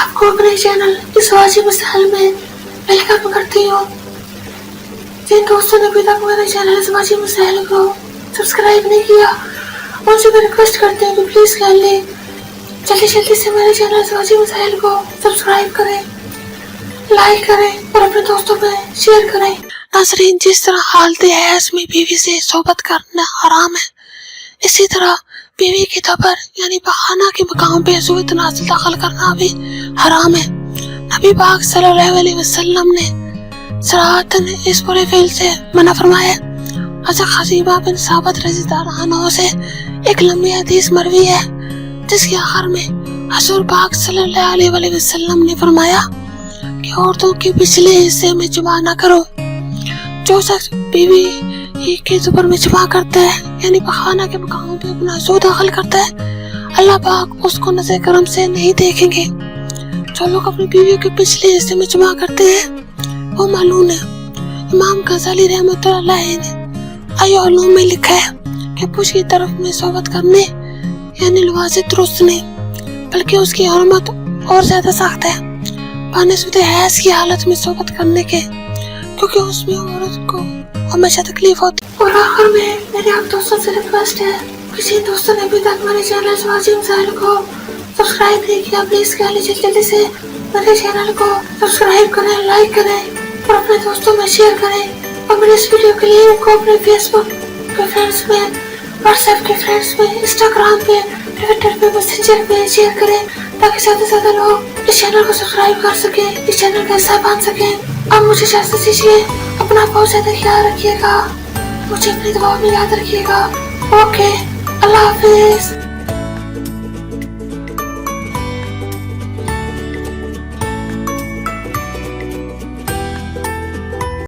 آپ کو اپنے چینل ازواجی مسائل میں ویلکم کرتی ہوں۔ جن دوستوں نے ابھی تک میرے چینل ازواجی مسائل کو سبسکرائب نہیں کیا ان سے میں ریکویسٹ کرتے ہیں کہ پلیز کر لیں، جلدی سے میرے چینل ازواجی مسائل کو سبسکرائب کریں، لائک کریں اور اپنے دوستوں میں شیئر کریں۔ ناظرین، جس طرح حالت حیض میں بیوی سے صحبت کرنا حرام ہے، اسی طرح بیوی کے دبر یعنی بخانہ کے مقام پہ عضو تناسل داخل کرنا بھی حرام ہے۔ نبی پاک صلی اللہ علیہ وسلم نے صراحتاً اس برے فعل سے منع فرمایا۔ حضرت خزیمہ بن ثابت رضی اللہ عنہ سے ایک لمبی حدیث مروی ہے جس کے آخر میں حضور پاک صلی اللہ علیہ وسلم نے فرمایا کہ عورتوں کے پچھلے حصے میں جمع نہ کرو۔ جو شخص بیوی کے زبر میں جمع کرتا ہے یعنی پخانہ کے مقام پہ اپنا عضو داخل کرتا ہے، اللہ پاک اس کو نظر کرم سے نہیں دیکھیں گے۔ جو لوگ اپنی بیویوں کے پچھلے حصے میں جمع کرتے ہیں وہ ملعون ہے۔ امام غزالی رحمۃ اللہ علیہ نے احیاء العلوم میں لکھا ہے کہ پشت کی طرف میں صحبت کرنے یعنی لواز درست نہیں بلکہ اس کی حرمت اور زیادہ سخت ہے بنسبت حیض کی حالت میں صحبت کرنے کے، کیونکہ اس میں عورت کو ہمیشہ تکلیف ہوتی ہے۔ اور آخر میں میرے آپ دوستوں سے ریکویسٹ ہے، کسی دوستوں نے ابھی تک میرے چینل ازواجی مسائل کو سبسکرائب نہیں کیا، پلیز کر لیجیے، جلدی سے میرے چینل کو سبسکرائب کریں، لائک کریں اور اپنے دوستوں میں شیئر کریں، اور میرے اس ویڈیو کے لنک کو اپنے فیس بک کے فرینڈس میں، واٹس ایپ کے فرینڈس میں، انسٹاگرام پہ، ٹویٹر پہ، میسنجر پہ شیئر کریں تاکہ زیادہ سے زیادہ لوگ اس چینل کو سبسکرائب کر سکیں، اس چینل کا حصہ بن سکیں۔ اب مجھے اجازت دیجیے، اپنا بہت زیادہ خیال رکھیے گا، مجھے اپنی دعا میں یاد رکھیے گا۔ اوکے، اللہ حافظ۔